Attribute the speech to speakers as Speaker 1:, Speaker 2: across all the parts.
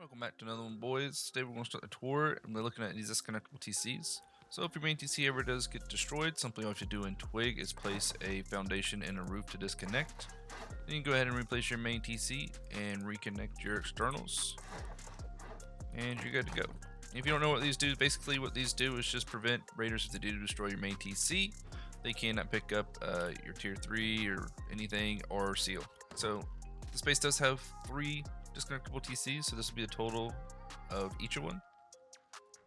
Speaker 1: Welcome back to another one, boys. Today we're going to start the tour and we're looking at these disconnectable TCs. So if your main TC ever does get destroyed, simply all you have to do in Twig is place a foundation and a roof to disconnect. Then you can go ahead and replace your main TC and reconnect your externals, and you're good to go. If you don't know what these do, basically what these do is just prevent raiders if they do destroy your main TC. They cannot pick up your tier 3 or anything or seal. So the space does have 3 disconnectable TCs, so this will be a total of each of one.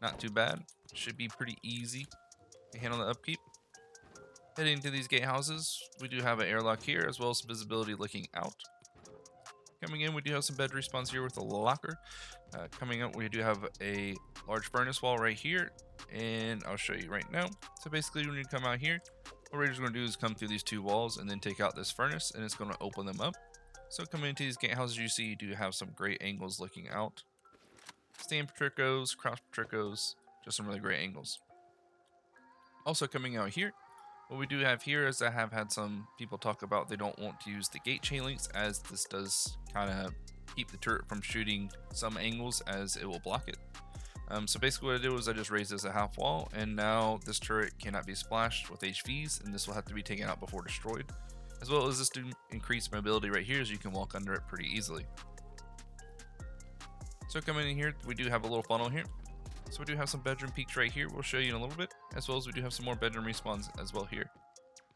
Speaker 1: Not too bad. Should be pretty easy to handle the upkeep. Heading to these gatehouses, we do have an airlock here as well as some visibility looking out. Coming in, we do have some bed respawns here with a locker. Coming out, we do have a large furnace wall right here, and I'll show you right now. So basically, when you come out here, what Raiders are going to do is come through these 2 walls and then take out this furnace, and it's going to open them up. So coming into these gatehouses, you see you do have some great angles looking out. Stand patricos, crouch patricos, just some really great angles. Also coming out here, what we do have here is I have had some people talk about they don't want to use the gate chain links, as this does kind of keep the turret from shooting some angles as it will block it. So basically what I did was I just raised this a half wall, and now this turret cannot be splashed with HVs, and this will have to be taken out before destroyed. As well as this to increase mobility right here, as you can walk under it pretty easily. So coming in here, we do have a little funnel here. So we do have some bedroom peaks right here. We'll show you in a little bit, as well as we do have some more bedroom respawns as well here.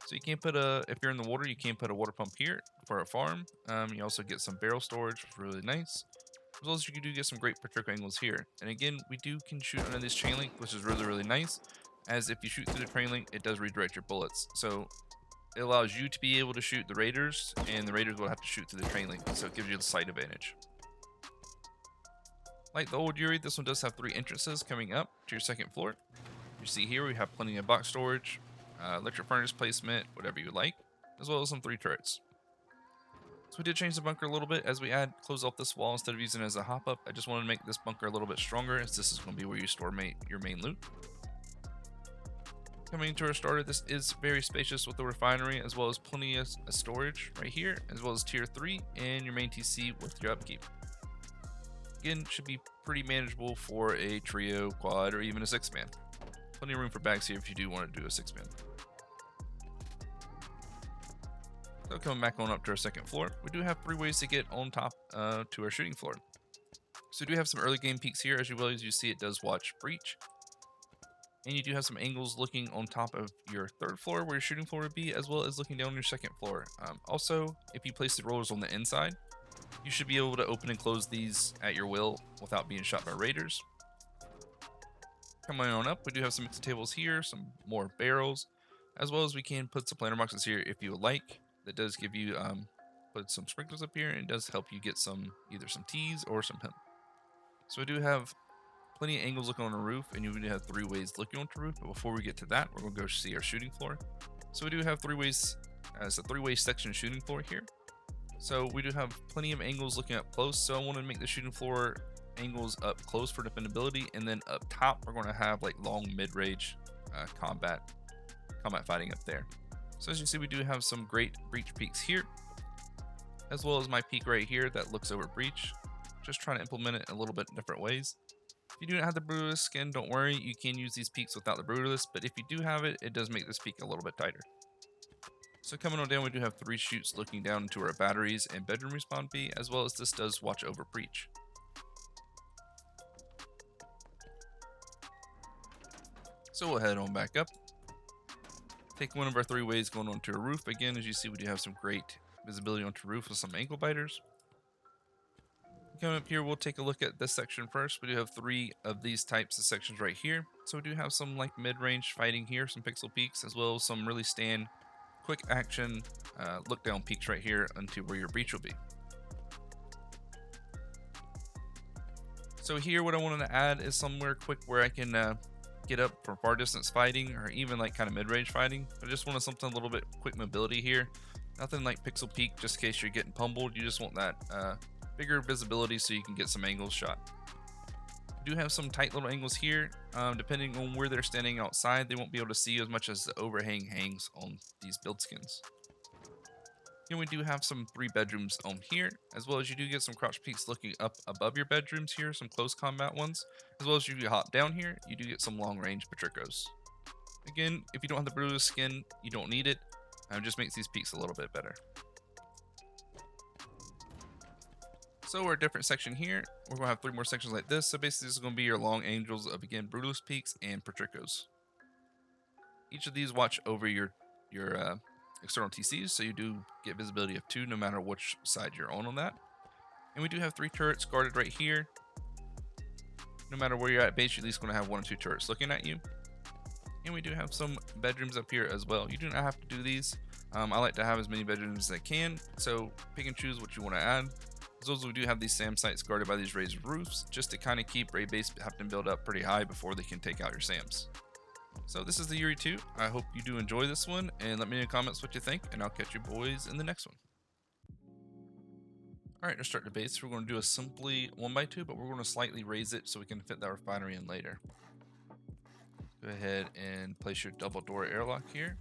Speaker 1: So you can't put if you're in the water, you can put a water pump here for a farm. You also get some barrel storage, which is really nice. As well as you do get some great patrico angles here. And again, we can shoot under this chain link, which is really nice, as if you shoot through the chain link, it does redirect your bullets. So it allows you to be able to shoot the raiders, and the raiders will have to shoot through the train link, so it gives you the sight advantage. Like the old Yūrei, this one does have 3 entrances coming up to your 2nd floor. You see here we have plenty of box storage, electric furnace placement, whatever you like, as well as some 3 turrets. So we did change the bunker a little bit as we close off this wall instead of using it as a hop up. I just wanted to make this bunker a little bit stronger, as this is going to be where you store your main loot. Coming to our starter, this is very spacious with the refinery, as well as plenty of storage right here, as well as tier 3 and your main TC with your upkeep. Again, should be pretty manageable for a trio, quad, or even a 6-man. Plenty of room for bags here if you do want to do a 6-man. So coming back on up to our 2nd floor, we do have 3 ways to get on top to our shooting floor. So we do have some early game peaks here. As you see, it does watch breach. And you do have some angles looking on top of your 3rd floor where your shooting floor would be, as well as looking down your 2nd floor. Also, if you place the rollers on the inside, you should be able to open and close these at your will without being shot by raiders. Coming on up, we do have some mixed tables here, some more barrels, as well as we can put some planter boxes here if you would like. That does give you put some sprinklers up here, and it does help you get either some teas or some hemp. So we do have plenty of angles looking on the roof, and you do have 3 ways looking onto the roof. But before we get to that, we're going to go see our shooting floor. So we do have 3 ways, as a 3-way section shooting floor here. So we do have plenty of angles looking up close. So I want to make the shooting floor angles up close for defendability, and then up top we're going to have like long mid-range combat fighting up there. So as you see, we do have some great breach peaks here, as well as my peak right here that looks over breach. Just trying to implement it in a little bit different ways. If you do not have the brutalist skin, don't worry, you can use these peaks without the brutalist, but if you do have it, it does make this peak a little bit tighter. So coming on down, we do have 3 chutes looking down into our batteries and bedroom respawn B, as well as this does watch over breach. So we'll head on back up. Take one of our 3 ways going onto a roof. Again, as you see, we do have some great visibility onto the roof with some ankle biters. Coming up here, we'll take a look at this section first. We do have 3 of these types of sections right here. So we do have some like mid-range fighting here, some pixel peaks, as well as some really quick action look down peaks right here onto where your breach will be. So here, what I wanted to add is somewhere quick where I can get up for far distance fighting, or even like kind of mid-range fighting. I just wanted something a little bit quick mobility here. Nothing like pixel peak just in case you're getting pummeled. You just want that bigger visibility so you can get some angles shot. We do have some tight little angles here. Depending on where they're standing outside, they won't be able to see as much as the overhang hangs on these build skins. And we do have some 3 bedrooms on here, as well as you do get some crouch peaks looking up above your bedrooms here, some close combat ones, as well as you hop down here, you do get some long range patricos. Again, if you don't have the bruised skin, you don't need it. It just makes these peaks a little bit better. So our different section here, we're going to have 3 more sections like this. So basically this is going to be your long angels of, again, Brutus peaks and patricos. Each of these watch over your external TCs, so you do get visibility of 2 no matter which side you're on that. And we do have 3 turrets guarded right here. No matter where you're at base, you're at least going to have 1 or 2 turrets looking at you. And we do have some bedrooms up here as well. You do not have to do these. I like to have as many bedrooms as I can, so pick and choose what you want to add. As well as we do have these SAM sites guarded by these raised roofs, just to kind of keep raid base having to build up pretty high before they can take out your SAMs. So this is the Yūrei 2. I hope you do enjoy this one, and let me know in the comments what you think, and I'll catch you boys in the next one. Alright, to start the base, we're going to do a simply 1x2, but we're going to slightly raise it so we can fit that refinery in later. Go ahead and place your double door airlock here.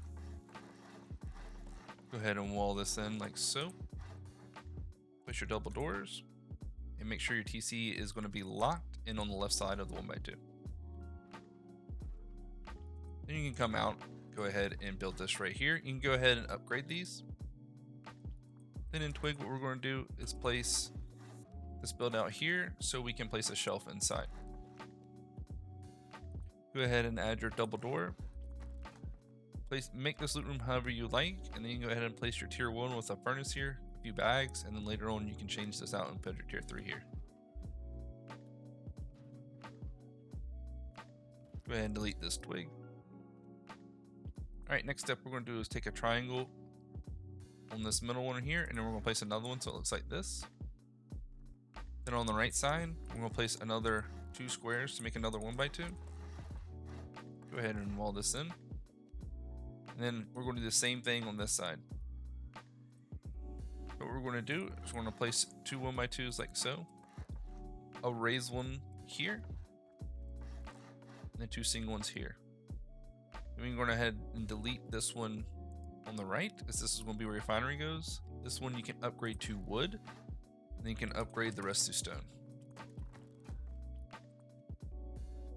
Speaker 1: Go ahead and wall this in like so. Place your double doors, and make sure your TC is going to be locked in on the left side of the 1x2. Then you can come out, go ahead and build this right here. You can go ahead and upgrade these. Then in Twig, what we're going to do is place this build out here so we can place a shelf inside. Go ahead and add your double door. Make this loot room however you like, and then you can go ahead and place your tier 1 with a furnace here, a few bags, and then later on you can change this out and put your tier 3 here. Go ahead and delete this twig. Alright, next step we're going to do is take a triangle on this middle one here, and then we're going to place another one so it looks like this. Then on the right side, we're going to place another 2 squares to make another 1x2. Go ahead and wall this in. And then we're going to do the same thing on this side. So what we're going to do is we're going to place 2 1x2s like so. I'll raise one here. And then 2 single ones here. And we can go ahead and delete this one on the right, as this is going to be where your refinery goes. This one you can upgrade to wood, and then you can upgrade the rest to stone.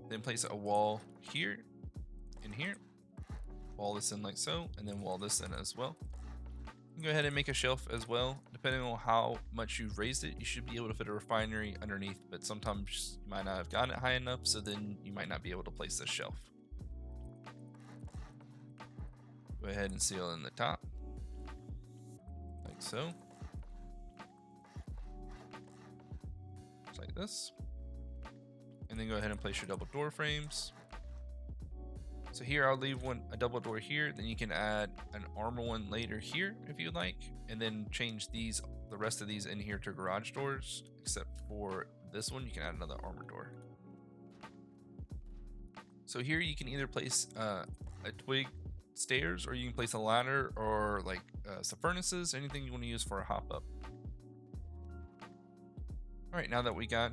Speaker 1: Then place a wall here and here. Wall this in like so, and then wall this in as well. You can go ahead and make a shelf as well. Depending on how much you've raised it, you should be able to fit a refinery underneath, but sometimes you might not have gotten it high enough, so then you might not be able to place this shelf. Go ahead and seal in the top, like so. Just like this. And then go ahead and place your double door frames. So here I'll leave a double door here, then you can add an armor one later here if you'd like, and then change the rest of these in here to garage doors, except for this one you can add another armor door. So here you can either place a twig stairs, or you can place a ladder, or like some furnaces, anything you want to use for a hop up. Alright, now that we got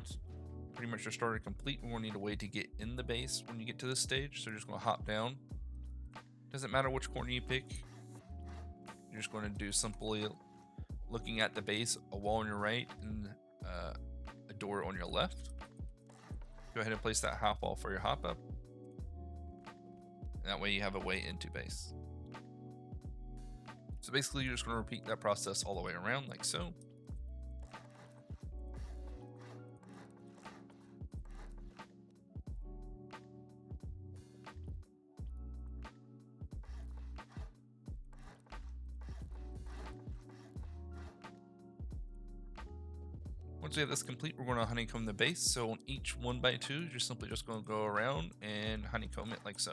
Speaker 1: pretty much our starter complete, we're going to need a way to get in the base when you get to this stage. So you're just going to hop down. Doesn't matter which corner you pick. You're just going to do simply looking at the base, a wall on your right and a door on your left. Go ahead and place that half wall for your hop up. And that way you have a way into base. So basically you're just going to repeat that process all the way around like so. Once we have this complete, we're going to honeycomb the base. So on each 1x2, you're simply just going to go around and honeycomb it like so.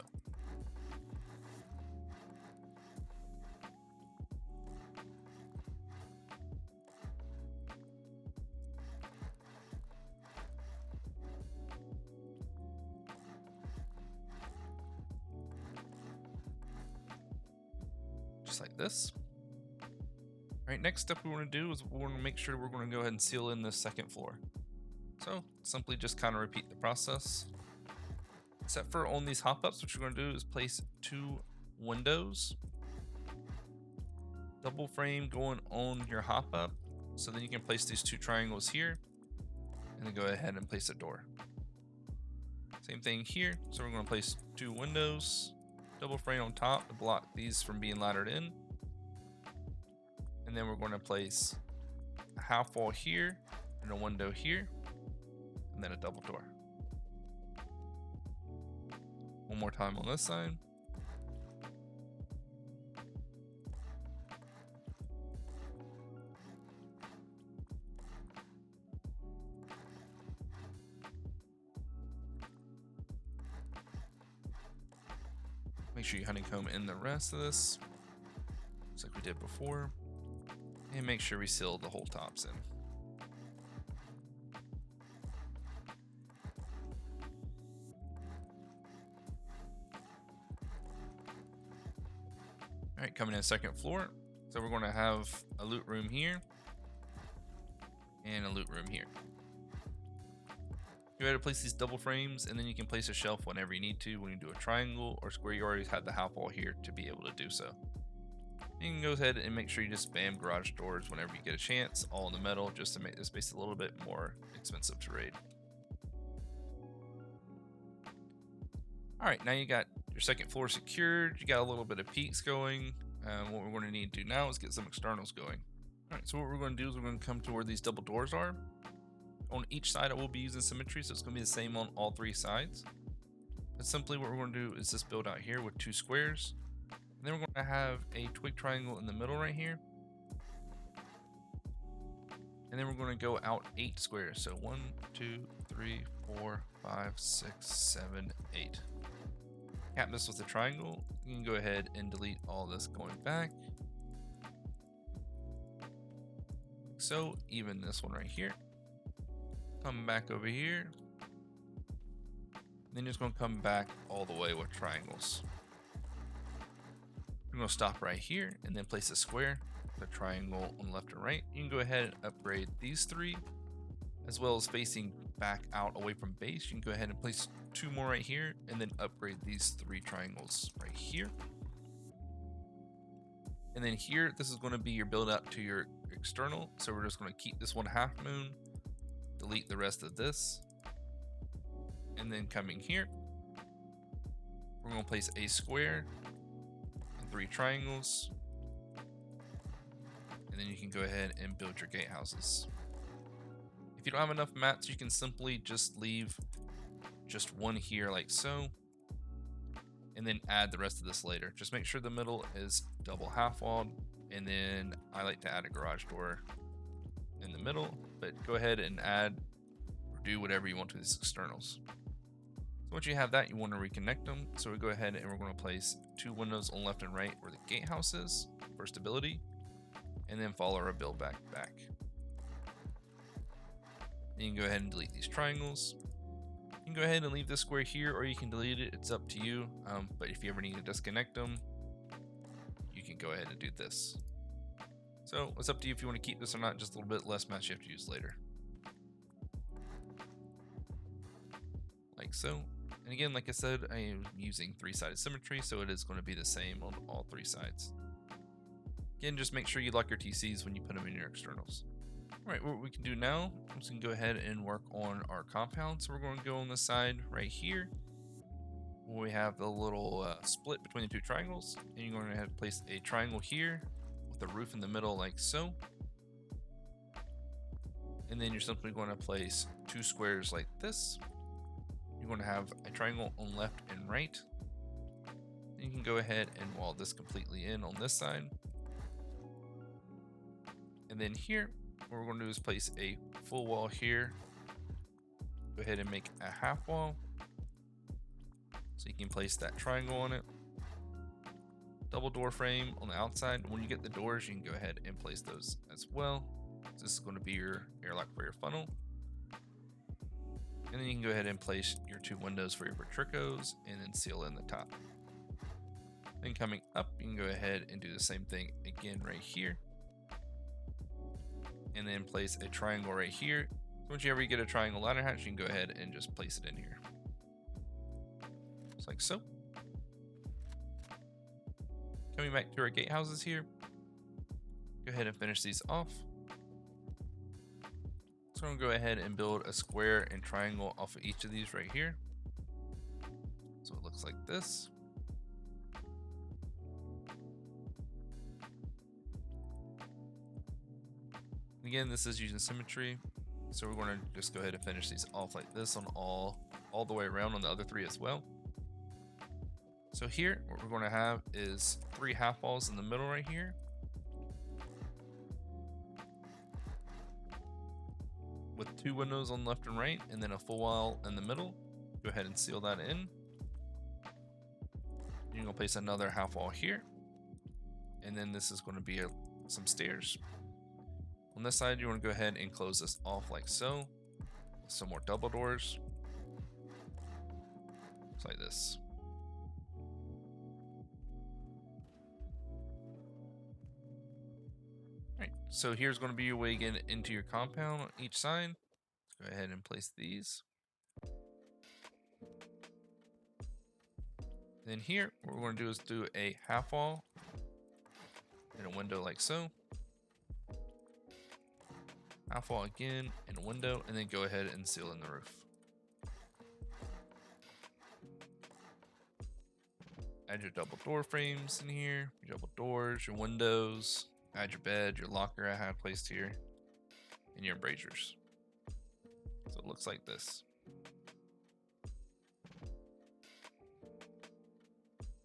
Speaker 1: Just like this. Alright, next step we want to do is we want to make sure we're going to go ahead and seal in this second floor. So simply just kind of repeat the process. Except for on these hop ups, what you're going to do is place 2 windows double frame going on your hop up. So then you can place these 2 triangles here and then go ahead and place a door. Same thing here. So we're going to place 2 windows, double frame on top to block these from being laddered in. And then we're going to place a half wall here and a window here, and then a double door. One more time on this side. Make sure you honeycomb in the rest of this, just like we did before. And make sure we seal the whole tops in. All right, coming in second floor. So we're going to have a loot room here and a loot room here. Go ahead and place these double frames, and then you can place a shelf whenever you need to when you do a triangle or square. You already have the half wall here to be able to do so. You can go ahead and make sure you just spam garage doors whenever you get a chance, all in the metal, just to make this space a little bit more expensive to raid. All right, now you got your second floor secured. You got a little bit of peaks going. What we're going to need to do now is get some externals going. All right, so what we're going to do is we're going to come to where these double doors are. On each side, I will be using symmetry, so it's going to be the same on all 3 sides. But simply what we're going to do is just build out here with 2 squares. And then we're going to have a twig triangle in the middle right here. And then we're going to go out 8 squares. So 1, 2, 3, 4, 5, 6, 7, 8. Cap this with a triangle. You can go ahead and delete all this going back. So even this one right here. Come back over here. Then you're just going to come back all the way with triangles. We're going to stop right here and then place a square, a triangle on the left and right. You can go ahead and upgrade these 3, as well as facing back out away from base. You can go ahead and place 2 more right here and then upgrade these 3 triangles right here. And then here, this is going to be your build out to your external. So we're just going to keep this one half moon, delete the rest of this, and then coming here, we're going to place a square and 3 triangles, and then you can go ahead and build your gatehouses. If you don't have enough mats, you can simply just leave just 1 here like so, and then add the rest of this later. Just make sure the middle is double half walled, and then I like to add a garage door in the middle, but go ahead and add or do whatever you want to these externals. So once you have that, you want to reconnect them. So we go ahead and we're going to place 2 windows on left and right where the gatehouse is for stability, and then follow our build back. Then you can go ahead and delete these triangles. You can go ahead and leave this square here, or you can delete it. It's up to you. But if you ever need to disconnect them, you can go ahead and do this. So it's up to you if you want to keep this or not. Just a little bit less mats you have to use later. Like so. And again, like I said, I am using 3-sided symmetry, so it is going to be the same on all 3 sides. Again, just make sure you lock your TCs when you put them in your externals. All right, what we can do now is we can go ahead and work on our compound. So we're going to go on the side right here, where we have the little split between the 2 triangles, and you're going to have to place a triangle here with a roof in the middle like so. And then you're simply going to place 2 squares like this. You're going to have a triangle on left and right. And you can go ahead and wall this completely in on this side. And then here, what we're going to do is place a full wall here. Go ahead and make a half wall, so you can place that triangle on it. Double door frame on the outside. When you get the doors, you can go ahead and place those as well. So this is going to be your airlock for your funnel. And then you can go ahead and place your 2 windows for your Patricos and then seal in the top. Then coming up, you can go ahead and do the same thing again right here. And then place a triangle right here. So once you ever get a triangle ladder hatch, you can go ahead and just place it in here. Just like so. Coming back to our gatehouses here. Go ahead and finish these off. So I'm going to go ahead and build a square and triangle off of each of these right here. So it looks like this. Again, this is using symmetry. So we're going to just go ahead and finish these off like this on all the way around on the other three as well. So here, what we're going to have is 3 half walls in the middle right here, with 2 windows on left and right, and then a full wall in the middle. Go ahead and seal that in. You're going to place another half wall here, and then this is going to be some stairs. On this side, you want to go ahead and close this off like so. Some more double doors. Just like this. Alright, so here's going to be your way again into your compound on each side. Let's go ahead and place these. Then here, what we're going to do is do a half wall and a window like so. Half wall again and a window, and then go ahead and seal in the roof. Add your double door frames in here, your double doors, your windows, add your bed, your locker I have placed here, and your embrasures. So it looks like this.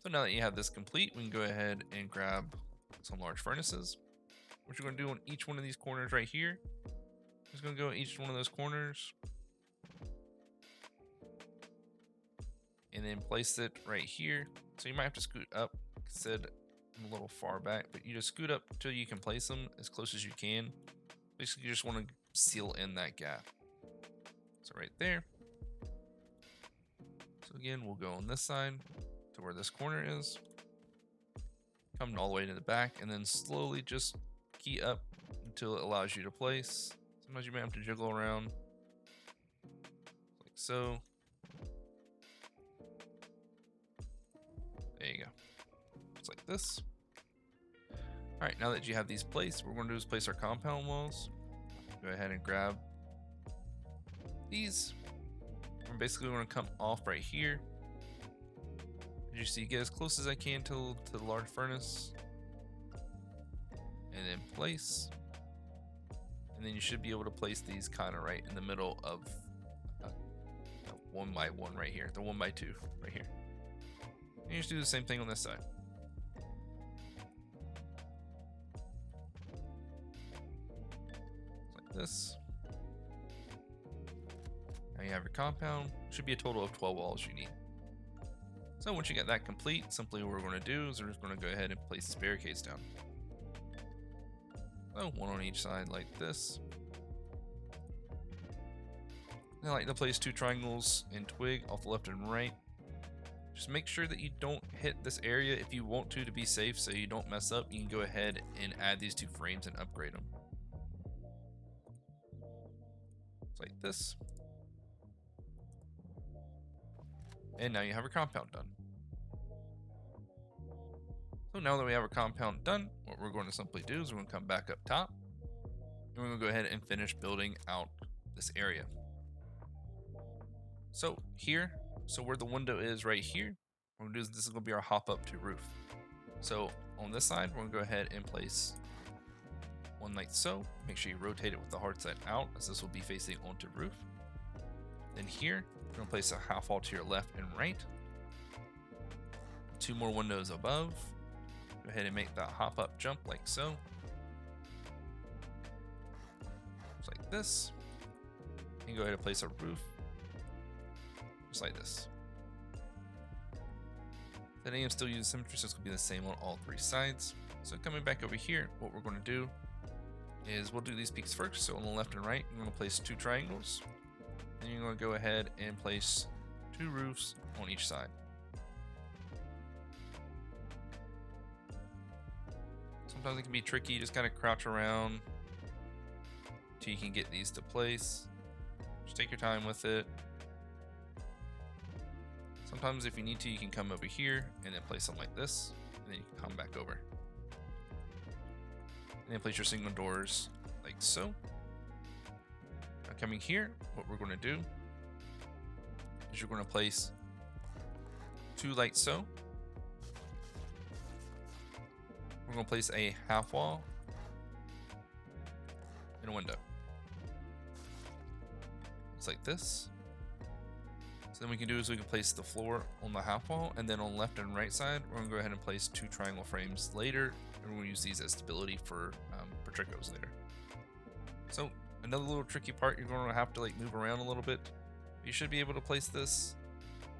Speaker 1: So now that you have this complete, we can go ahead and grab some large furnaces. What you're going to do on each one of these corners right here, just going to go in each one of those corners and then place it right here. So you might have to scoot up. Like I said, I'm a little far back, but you just scoot up until you can place them as close as you can. Basically, you just want to seal in that gap. So right there. So again, we'll go on this side to where this corner is. Come all the way to the back, and then slowly just key up until it allows you to place. Sometimes you may have to jiggle around like so. There you go. Just like this. All right, now that you have these placed, what we're going to do is place our compound walls. Go ahead and grab these. We're basically going to come off right here. As you see, get as close as I can to the large furnace, and then place. And then you should be able to place these kind of right in the middle of a 1x1 right here, the 1x2 right here. And you just do the same thing on this side. Like this. Now you have your compound. Should be a total of 12 walls you need. So once you get that complete, simply what we're going to do is we're just going to go ahead and place these barricades down. So one on each side like this. I like to place 2 triangles in twig off the left and right. Just make sure that you don't hit this area if you want to be safe, so you don't mess up. You can go ahead and add these 2 frames and upgrade them. It's like this. And now you have your compound done. So now that we have our compound done, what we're going to simply do is we're going to come back up top, and we're going to go ahead and finish building out this area. So here, so where the window is right here, what we're going to do is this is going to be our hop up to roof. So on this side, we're going to go ahead and place one like so. Make sure you rotate it with the hard side out, as this will be facing onto roof. Then here, we're going to place a half wall to your left and right. 2 more windows above. Go ahead and make that hop up jump like so. Just like this. And go ahead and place a roof. Just like this. Then I am still using symmetry, so it's going to be the same on all 3 sides. So coming back over here, what we're going to do is we'll do these peaks first. So on the left and right, I'm going to place 2 triangles. Then you're going to go ahead and place 2 roofs on each side. Sometimes it can be tricky, just kind of crouch around until you can get these to place. Just take your time with it. Sometimes if you need to, you can come over here and then place them like this, and then you can come back over. And then place your single doors like so. Now coming here, what we're going to do is you're going to place 2 like so. We're going to place a half wall and a window. Looks like this. So then we can do is we can place the floor on the half wall, and then on the left and right side, we're gonna go ahead and place 2 triangle frames later, and we're gonna use these as stability for Patricos later. So another little tricky part, you're gonna have to like move around a little bit. You should be able to place this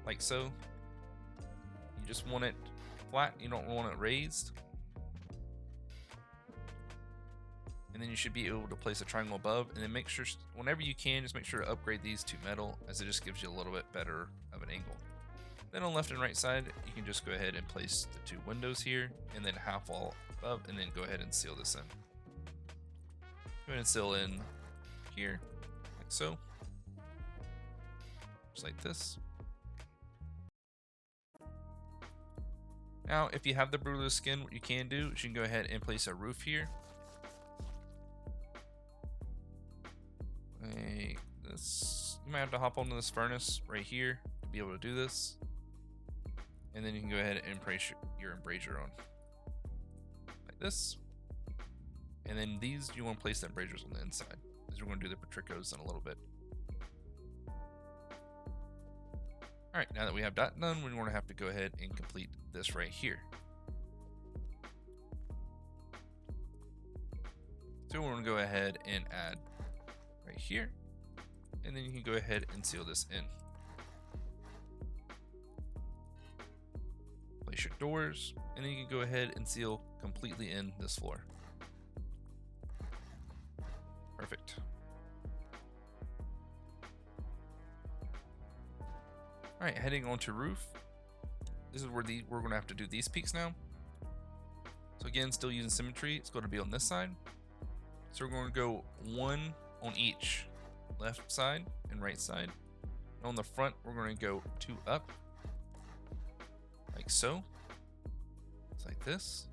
Speaker 1: like so. You just want it flat, you don't want it raised. And then you should be able to place a triangle above, and then make sure whenever you can, just make sure to upgrade these to metal, as it just gives you a little bit better of an angle. Then on left and right side, you can just go ahead and place the 2 windows here, and then half wall above, and then go ahead and seal this in. Go ahead and seal in here, like so, just like this. Now, if you have the brutalist skin, what you can do is you can go ahead and place a roof here. This, you might have to hop onto this furnace right here to be able to do this, and then you can go ahead and place your embrasure on like this, and then these you want to place the embrasures on the inside, because we're going to do the Patricos in a little bit. All right, now that we have that done, we're going to have to go ahead and complete this right here. So we're going to go ahead and add right here, and then you can go ahead and seal this in. Place your doors, and then you can go ahead and seal completely in this floor. Perfect. All right, heading on to roof. This is where we're going to have to do these peaks now. So again, still using symmetry, it's going to be on this side. So we're going to go 1 on each left side and right side. And on the front, we're going to go 2 up, like so. It's like this.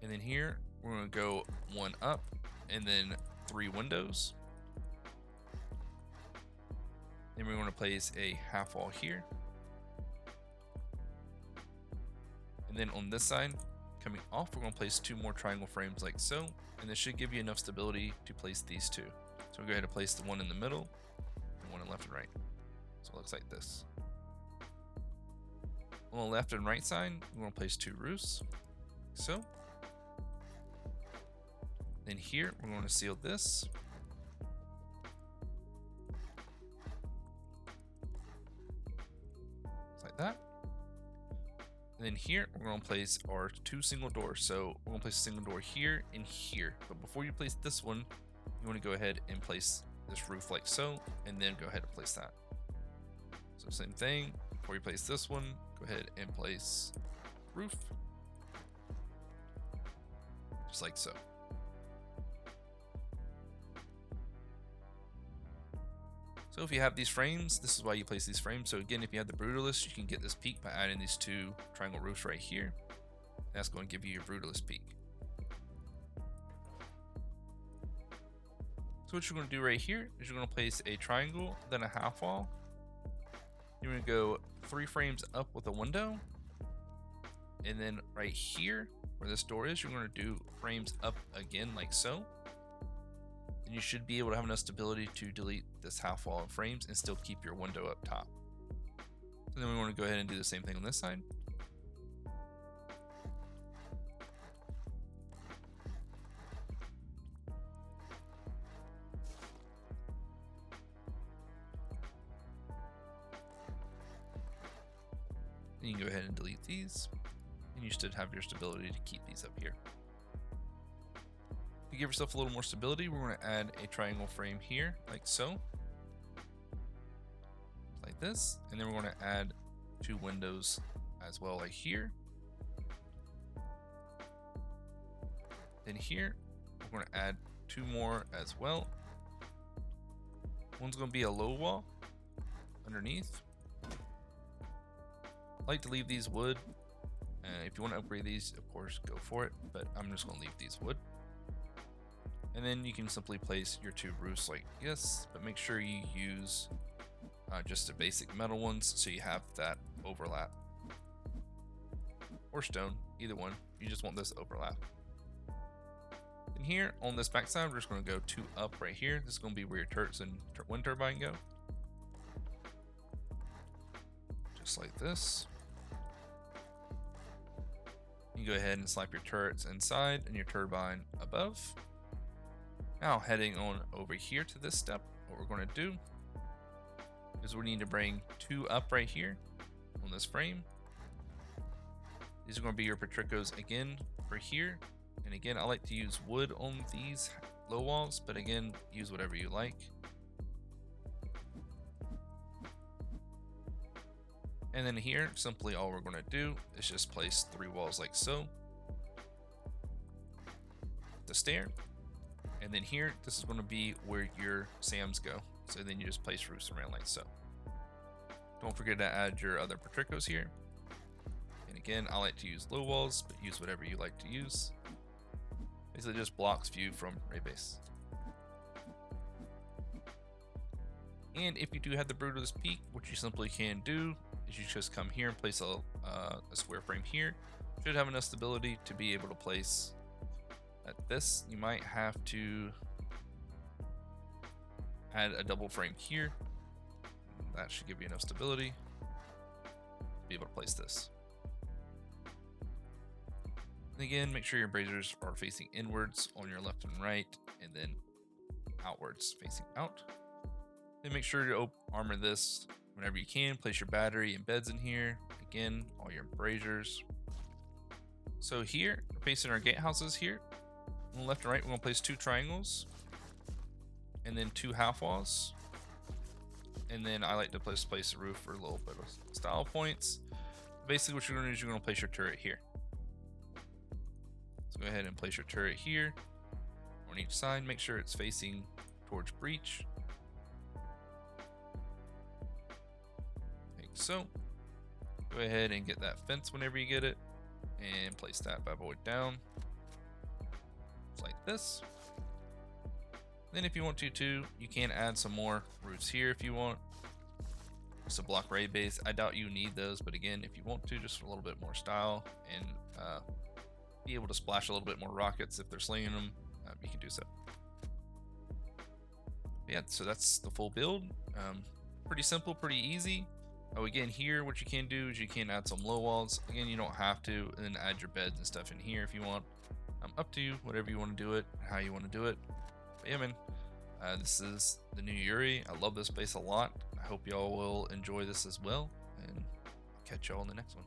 Speaker 1: And then here, we're going to go 1 up, and then 3 windows. Then we're going to place a half wall here. And then on this side, coming off, we're going to place 2 more triangle frames like so, and this should give you enough stability to place these 2. So we'll go ahead and place the one in the middle and one on left and right. So it looks like this. On the left and right side, we're going to place 2 roofs, like so. Then here, we're going to seal this. Just like that. And then here, we're going to place our 2 single doors. So we're going to place a single door here and here. But before you place this one, you want to go ahead and place this roof like so, and then go ahead and place that. So same thing, before you place this one, go ahead and place roof. Just like so. So if you have these frames, this is why you place these frames. So again, if you have the brutalist, you can get this peak by adding these 2 triangle roofs right here. That's going to give you your brutalist peak. So what you're going to do right here is you're going to place a triangle, then a half wall. You're going to go 3 frames up with a window. And then right here, where this door is, you're going to do frames up again like so. And you should be able to have enough stability to delete this half wall of frames and still keep your window up top. And then we want to go ahead and do the same thing on this side. And you can go ahead and delete these, and you should have your stability to keep these up here. To give yourself a little more stability, we're going to add a triangle frame here, like so. Like this. And then we're going to add 2 windows as well, like here. Then here, we're going to add 2 more as well. One's going to be a low wall underneath. I like to leave these wood If you want to upgrade these, of course, go for it, but I'm just going to leave these wood. And then you can simply place your 2 roofs like this, but make sure you use just the basic metal ones so you have that overlap. Or stone, either one. You just want this overlap. And here on this back side, we're just going to go 2 up right here. This is going to be where your turrets and wind turbine go. Just like this. You go ahead and slap your turrets inside and your turbine above. Now heading on over here to this step, what we're going to do is we need to bring 2 up right here on this frame. These are going to be your Patricos again for here. And again, I like to use wood on these low walls, but again, use whatever you like. And then here, simply all we're going to do is just place 3 walls like so. The stair. And then here, this is going to be where your SAMs go. So then you just place roofs around like so. Don't forget to add your other Patricos here. And again, I like to use low walls, but use whatever you like to use. Basically just blocks view from Raid Base. And if you do have the Brutalist Peak, what you simply can do is you just come here and place a square frame here. Should have enough stability to be able to place at this. You might have to add a double frame here. That should give you enough stability to be able to place this. And again, make sure your braziers are facing inwards on your left and right, and then outwards facing out. Then make sure to armor this whenever you can. Place your battery and beds in here. Again, all your braziers. So here, we're facing our gatehouses here. On the left and right, we're going to place 2 triangles. And then 2 half walls. And then I like to place a roof for a little bit of style points. Basically what you're going to do is you're going to place your turret here. So go ahead and place your turret here on each side. Make sure it's facing towards breach. Like so. Go ahead and get that fence whenever you get it. And place that bad boy down. Just like this. Then if you want to too, you can add some more roofs here if you want. Just to block raid base. I doubt you need those, but again, if you want to, just for a little bit more style and be able to splash a little bit more rockets if they're slinging them, you can do so. Yeah, so that's the full build. Pretty simple, pretty easy. Oh, again, here what you can do is you can add some low walls. Again, you don't have to, and then add your beds and stuff in here if you want. Up to you, whatever you want to do it, how you want to do it. But yeah, man, this is the new Yūrei. I love this base a lot. I hope y'all will enjoy this as well, and I'll catch y'all in the next one.